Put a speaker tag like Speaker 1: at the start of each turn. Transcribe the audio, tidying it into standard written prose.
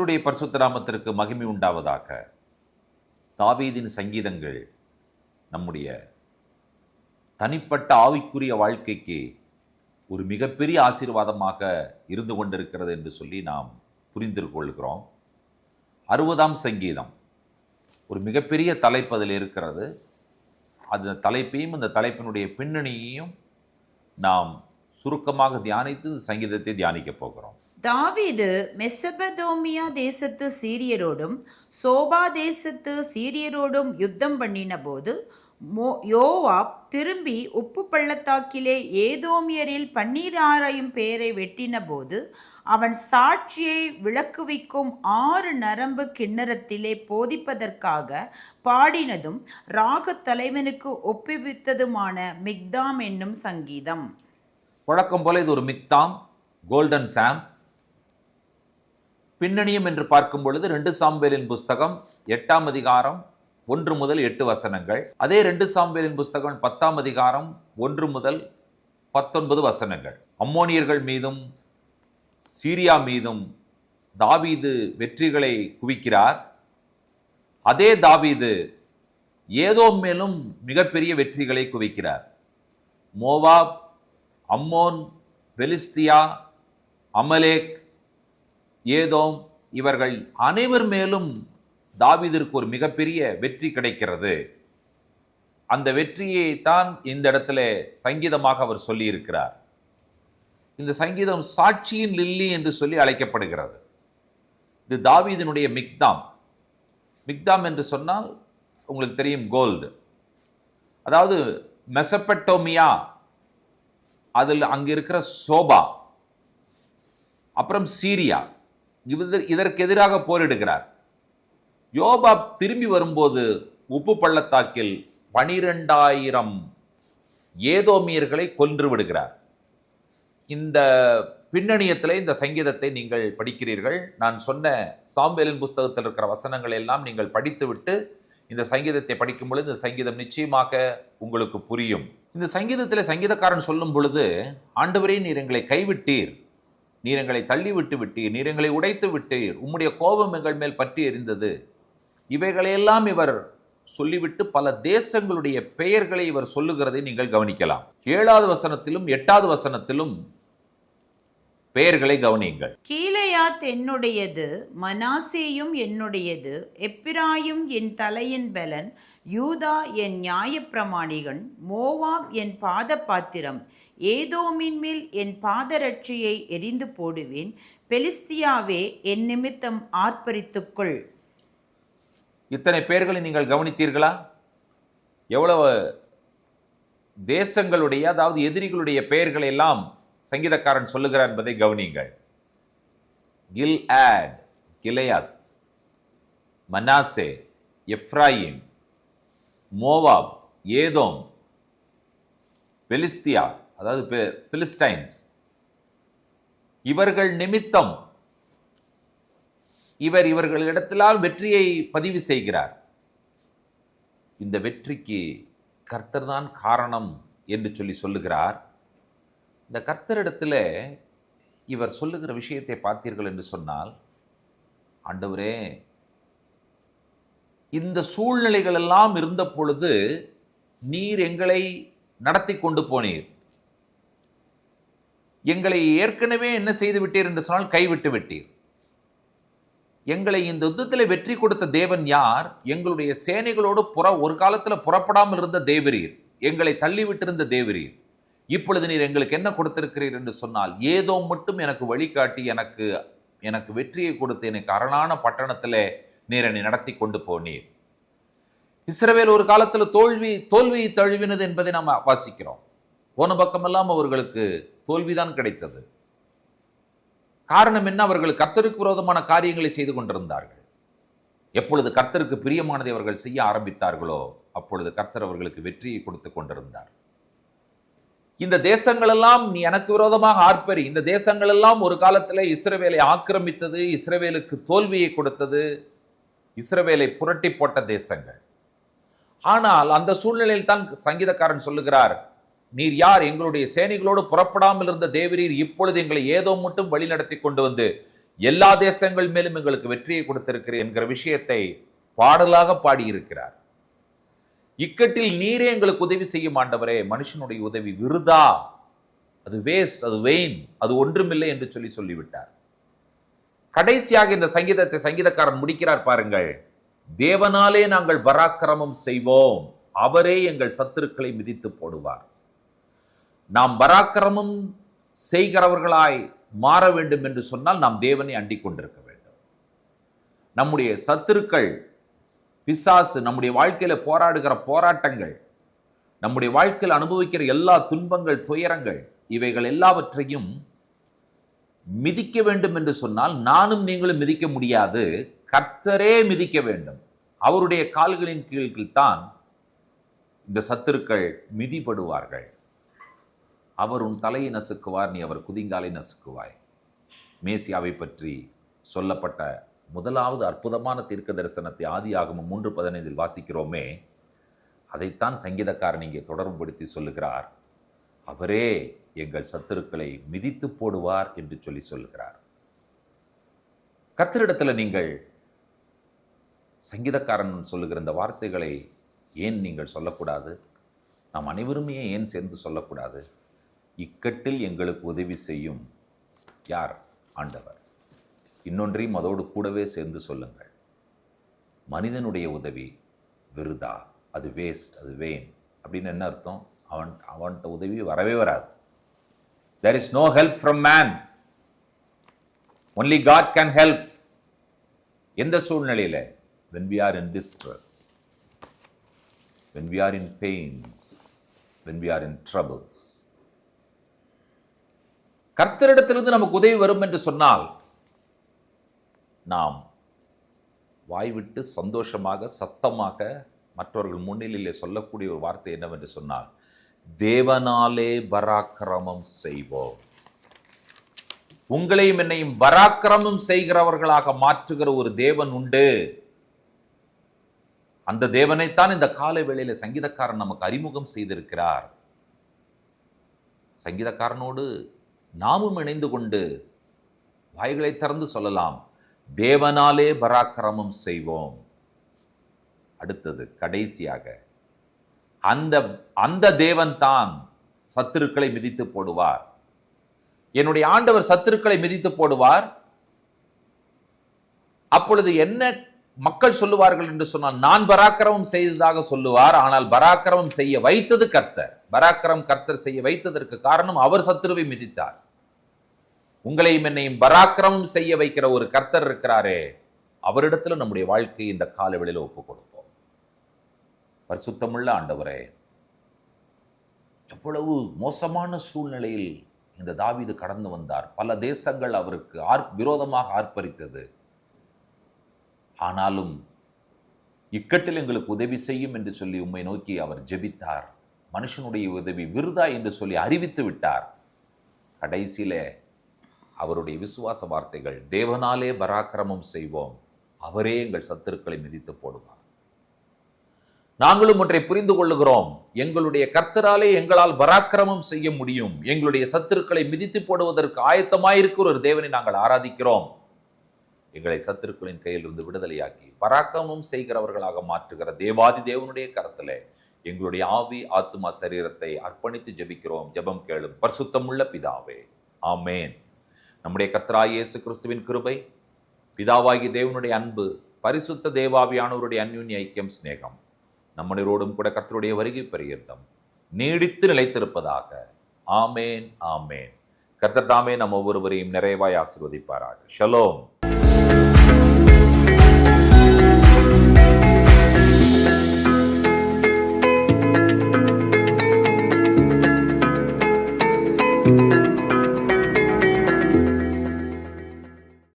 Speaker 1: கர்த்தருடைய பரிசுத்த நாமத்திற்கு மகிமை உண்டாவதாக. தாவீதின் சங்கீதங்கள் நம்முடைய தனிப்பட்ட ஆவிக்குரிய வாழ்க்கைக்கு ஒரு மிகப்பெரிய ஆசீர்வாதமாக இருந்து கொண்டிருக்கிறது என்று சொல்லி நாம் புரிந்து கொள்கிறோம். 60ஆம் சங்கீதம் ஒரு மிகப்பெரிய தலைப்பு அதில் இருக்கிறது. அந்த தலைப்பையும் அந்த தலைப்பினுடைய பின்னணியையும் நாம் சுருக்கமாக தியானித்து இந்த சங்கீதத்தை தியானிக்க போகிறோம்.
Speaker 2: தாவீது மெசபதோமியா தேசத்து சீரியரோடும் சோபா தேசத்து சீரியரோடும் யுத்தம் பண்ணின போது யோவாப் திரும்பி உப்பு பள்ளத்தாக்கிலே ஏதோமியரில் 12,000 பேரை வெட்டின போது அவன் சாட்சியை விளக்குவிக்கும் 6 நரம்பு கிண்ணறத்திலே போதிப்பதற்காக பாடினதும் ராகத் தலைவனுக்கு ஒப்புவித்ததுமான மிக்தாம் என்னும் சங்கீதம்.
Speaker 1: வழக்கம் போல இது ஒரு மிக்தாம், கோல்டன் சாம். பின்னணியம் என்று பார்க்கும் பொழுது 2 சாமுவேலின் புஸ்தகம் 8ஆம் அதிகாரம் 1 முதல் 8 வசனங்கள். அதே 2 சாமுவேலின் புஸ்தகம் 10ஆம் அதிகாரம் 1 முதல் 19 வசனங்கள். அம்மோனியர்கள் மீதும் சீரியா மீதும் தாவீது வெற்றிகளை குவிக்கிறார். அதே தாவீது ஏதோம் மேலும் மிகப்பெரிய வெற்றிகளை குவிக்கிறார். மோவாப், அம்மோன், பெலிஸ்தியா, அமலேக், ஏதோம் இவர்கள் அனைவர் மேலும் தாவீதிற்கு ஒரு மிகப்பெரிய வெற்றி கிடைக்கிறது. அந்த வெற்றியை தான் இந்த இடத்துல சங்கீதமாக அவர் சொல்லி இருக்கிறார். இந்த சங்கீதம் சாட்சியின் லில்லி என்று சொல்லி அழைக்கப்படுகிறது. இது தாவீதினுடைய மிக்தாம். மிக்தாம் என்று சொன்னால் உங்களுக்கு தெரியும், கோல்டு. அதாவது மெசபட்டோமியா, அதில் அங்கு இருக்கிற சோபா, அப்புறம் சீரியா, இதற்கு எதிராக போரிடுகிறார். யோவாப் திரும்பி வரும்போது உப்பு பள்ளத்தாக்கில் 12,000 ஏதோமியர்களை கொன்று விடுகிறார். இந்த பின்னணியத்தில் இந்த சங்கீதத்தை நீங்கள் படிக்கிறீர்கள். நான் சொன்ன சாமுவேலின் புஸ்தகத்தில் இருக்கிற வசனங்களை எல்லாம் நீங்கள் படித்துவிட்டு இந்த சங்கீதத்தை படிக்கும் பொழுது இந்த சங்கீதம் நிச்சயமாக உங்களுக்கு புரியும். இந்த சங்கீதத்தில் சங்கீதக்காரன் சொல்லும் பொழுது, ஆண்டவரே, நீர் எங்களை கைவிட்டீர், நீர் எங்களை தள்ளி விட்டு விட்டீர், நீர் எங்களை உடைத்து விட்டீர், உம்முடைய கோபம் எங்கள் மேல் பற்றி எரிந்தது, இவைகளையெல்லாம் இவர் சொல்லிவிட்டு பல தேசங்களுடைய பெயர்களை இவர் சொல்லுகிறதை நீங்கள் கவனிக்கலாம். 7வது வசனத்திலும் 8வது வசனத்திலும் பெயர்களை கவனியுங்கள்.
Speaker 2: கீலேயாத் என்னுடையது, மனாசேயும் என்னுடையது, எப்பிராயும் என் தலையின் பலன், யூதா என் நியாயப்பிரமாணிகன், மோவாப் என் பாத பாத்திரம், ஏதோமின் மேல் என் பாதரட்சியை எரிந்து போடுவேன், பெலிஸ்தியாவே என் நிமித்தம் ஆர்ப்பரித்துக்கொள்.
Speaker 1: இத்தனை பெயர்களை நீங்கள் கவனித்தீர்களா? எவ்வளவு தேசங்களுடைய, அதாவது எதிரிகளுடைய பெயர்களை எல்லாம் சங்கீதக்காரன் சொல்லுகிறார் என்பதை கவனியுங்கள். கில்ஆத், கிலேயாத், மனாசே, எப்ராயிம், மோவாப், ஏதோம், பெலிஸ்தியா, அதாவது பிலிஸ்டைன்ஸ், இவர்கள் நிமித்தம் இவர்களிடத்திலால் வெற்றியை பதிவு செய்கிறார். இந்த வெற்றிக்கு கர்த்தர் தான் காரணம் என்று சொல்லுகிறார். இந்த கர்த்தரிடத்தில் இவர் சொல்லுகிற விஷயத்தை பார்த்தீர்கள் என்று சொன்னால், ஆண்டவரே, இந்த சூழ்நிலைகள் எல்லாம் இருந்த பொழுது நீர் எங்களை நடத்தி கொண்டு போனீர். எங்களை ஏற்கனவே என்ன செய்து விட்டீர் என்று சொன்னால் கைவிட்டு விட்டீர். எங்களை இந்த யுத்தத்தில் வெற்றி கொடுத்த தேவன் யார்? எங்களுடைய சேனைகளோடு ஒரு காலத்தில் புறப்படாமல் இருந்த தேவரீர், எங்களை தள்ளிவிட்டிருந்த தேவரீர். இப்பொழுது நீர் எங்களுக்கு என்ன கொடுத்திருக்கிறீர் என்று சொன்னால், ஏதோ மட்டும் எனக்கு வழிகாட்டி எனக்கு வெற்றியை கொடுத்து எனக்கு அரணான பட்டணத்தில் நீர் என்னை நடத்தி கொண்டு போனீர். இஸ்ரவேல் ஒரு காலத்தில் தோல்வி தழுவினது என்பதை நாம் வாசிக்கிறோம். போன பக்கமெல்லாம் அவர்களுக்கு தோல்விதான் கிடைத்தது. காரணம் என்ன? அவர்கள் கர்த்தருக்கு விரோதமான காரியங்களை செய்து கொண்டிருந்தார்கள். எப்பொழுது கர்த்தருக்கு பிரியமானதை அவர்கள் செய்ய ஆரம்பித்தார்களோ அப்பொழுது கர்த்தர் அவர்களுக்கு வெற்றியை கொடுத்து கொண்டிருந்தார். இந்த தேசங்கள் எல்லாம் நீ எனக்கு விரோதமாக ஆர்ப்பரி, இந்த தேசங்கள் எல்லாம் ஒரு காலத்தில் இஸ்ரவேலை ஆக்கிரமித்தது, இஸ்ரவேலுக்கு தோல்வியை கொடுத்தது, இஸ்ரவேலை புரட்டி போட்ட தேசங்கள். ஆனால் அந்த சூழ்நிலையில் தான் சங்கீதக்காரன் சொல்லுகிறார், நீர் யார்? எங்களுடைய சேனைகளோடு புறப்படாமல் இருந்த தேவரீர் இப்பொழுது எங்களை ஏதோ மட்டும் வழி நடத்தி கொண்டு வந்து எல்லா தேசங்கள் மேலும் எங்களுக்கு வெற்றியை கொடுத்திருக்கிறேன் என்கிற விஷயத்தை பாடலாக பாடியிருக்கிறார். இக்கட்டில் நீரே எங்களுக்கு உதவி செய்யும் ஆண்டவரே, மனுஷனுடைய உதவி விருதா, அது வேஸ்ட், அது வெயின், அது ஒன்றுமில்லை என்று சொல்லிவிட்டார். கடைசியாக இந்த சங்கீதத்தை சங்கீதக்காரன் முடிக்கிறார் பாருங்கள். தேவனாலே நாங்கள் பராக்கிரமம் செய்வோம், அவரே எங்கள் சத்துருக்களை மிதித்து போடுவார். நாம் பராக்கிரமம் செய்கிறவர்களாய் மாற வேண்டும் என்று சொன்னால் நாம் தேவனை அண்டிக் கொண்டிருக்க வேண்டும். நம்முடைய சத்துருக்கள் பிசாசு, நம்முடைய வாழ்க்கையில போராடுகிற போராட்டங்கள், நம்முடைய வாழ்க்கையில் அனுபவிக்கிற எல்லா துன்பங்கள், துயரங்கள், இவைகள் எல்லாவற்றையும் மிதிக்க வேண்டும் என்று சொன்னால் நானும் நீங்களும் மிதிக்க முடியாது, கர்த்தரே மிதிக்க வேண்டும். அவருடைய கால்களின் கீழ் தான் இந்த சத்துருக்கள் மிதிபடுவார்கள். அவர் உன் தலையை நசுக்குவார், நீ அவர் குதிங்காலை நசுக்குவாய். மேசியாவை பற்றி சொல்லப்பட்ட முதலாவது அற்புதமான தீர்க்க தரிசனத்தை ஆதியாகமம் 3:15 வாசிக்கிறோமே, அதைத்தான் சங்கீதக்காரன் இங்கே தொடர்புபடுத்தி சொல்லுகிறார். அவரே எங்கள் சத்துருக்களை மிதித்து போடுவார் என்று சொல்லுகிறார். கர்த்தரிடத்தில் நீங்கள் சங்கீதக்காரன் சொல்லுகிற இந்த வார்த்தைகளை ஏன் நீங்கள் சொல்லக்கூடாது? நாம் அனைவருமே ஏன் சேர்ந்து சொல்லக்கூடாது? இக்கட்டில் எங்களுக்கு உதவி செய்யும் யார்? ஆண்டவர். இன்னொன்றையும் அதோடு கூடவே சேர்ந்து சொல்லுங்கள். மனிதனுடைய உதவி விருதா, அது வேஸ்ட், அது வேன் அப்படின்னு என்ன அர்த்தம்? அவன்கிட்ட உதவி வரவே வராது. There is no help from man. Only God can help. எந்த சூழ்நிலையில? When we are in distress, when we are in pains, when we are in troubles. கர்த்தரிடத்திலிருந்து நமக்கு உதவி வரும் என்று சொன்னால் நாம் வாய்விட்டு சந்தோஷமாக சத்தமாக மற்றவர்கள் முன்னிலையிலே சொல்லக்கூடிய ஒரு வார்த்தை என்னவென்று சொன்னால், தேவனாலே பராக்கிரமம் செய்வோம். உங்களையும் என்னையும் பராக்கிரமம் செய்கிறவர்களாக மாற்றுகிற ஒரு தேவன் உண்டு. அந்த தேவனைத்தான் இந்த காலை வேளையில சங்கீதக்காரன் நமக்கு அறிமுகம் செய்திருக்கிறார். சங்கீதக்காரனோடு நாமும் இணைந்து கொண்டு வாய்களை திறந்து சொல்லலாம், தேவனாலே பராக்கிரமம் செய்வோம். அடுத்தது கடைசியாக அந்த தேவன் தான் சத்துருக்களை மிதித்து போடுவார். என்னுடைய ஆண்டவர் சத்துருக்களை மிதித்து போடுவார். அப்பொழுது என்ன மக்கள் சொல்லுவார்கள் என்று சொன்னால், நான் பராக்கிரமம் செய்ததாக சொல்லுவார். ஆனால் பராக்கிரமம் செய்ய வைத்தது கர்த்தர். கர்த்தர் செய்ய வைத்ததற்கு காரணம் அவர் சத்துருவை மிதித்தார். உங்களையும் என்னையும் பராக்கிரமம் செய்ய வைக்கிற ஒரு கர்த்தர் இருக்கிறாரே, அவரிடத்துல நம்முடைய வாழ்க்கையை இந்த காலவெளியில ஒப்புக் கொடுப்போம். பரிசுத்தமுள்ள ஆண்டவரே, எவ்வளவு மோசமான சூழ்நிலையில் இந்த தாவீது கடந்து வந்தார். பல தேசங்கள் அவருக்கு விரோதமாக ஆர்ப்பரித்தது. ஆனாலும் இக்கட்டில் எங்களுக்கு உதவி செய்யும் என்று சொல்லி உம்மை நோக்கி அவர் ஜெபித்தார். மனுஷனுடைய உதவி விருதா என்று சொல்லி அறிவித்து விட்டார். கடைசியிலே அவருடைய விசுவாச வார்த்தைகள், தேவனாலே பராக்கிரமம் செய்வோம், அவரே எங்கள் சத்துருக்களை மிதித்து போடுவார். நாங்களும் ஒன்றை புரிந்து கொள்ளுகிறோம், எங்களுடைய கர்த்தராலே எங்களால் பராக்கிரமம் செய்ய முடியும். எங்களுடைய சத்துருக்களை மிதித்து போடுவதற்கு ஆயத்தமாயிருக்கிற ஒரு தேவனை நாங்கள் ஆராதிக்கிறோம். எங்களை சத்துருக்களின் கையிலிருந்து விடுதலையாக்கி பராக்கிரமம் செய்கிறவர்களாக மாற்றுகிற தேவாதி தேவனுடைய கரத்திலே எங்களுடைய ஆவி, ஆத்துமா, சரீரத்தை அர்ப்பணித்து ஜெபிக்கிறோம். ஜெபம் கேளும் பரிசுத்தமுள்ள பிதாவே, ஆமேன். நம்முடைய கர்த்தராகிய இயேசு கிறிஸ்துவின் கிருபை, பிதாவாகிய தேவனுடைய அன்பு, பரிசுத்த தேவாவியானவருடைய அன்யோன்ய ஐக்கியம், சிநேகம் நம்மளோடும் கூட கர்த்தருடைய வருகை பரியந்தம் நீடித்து நிலைத்திருப்பதாக. ஆமேன், ஆமேன். கர்த்தர் தாமே நம்ம ஒவ்வொருவரையும் நிறைவாய் ஆசீர்வதிப்பாராக. ஷலோம்.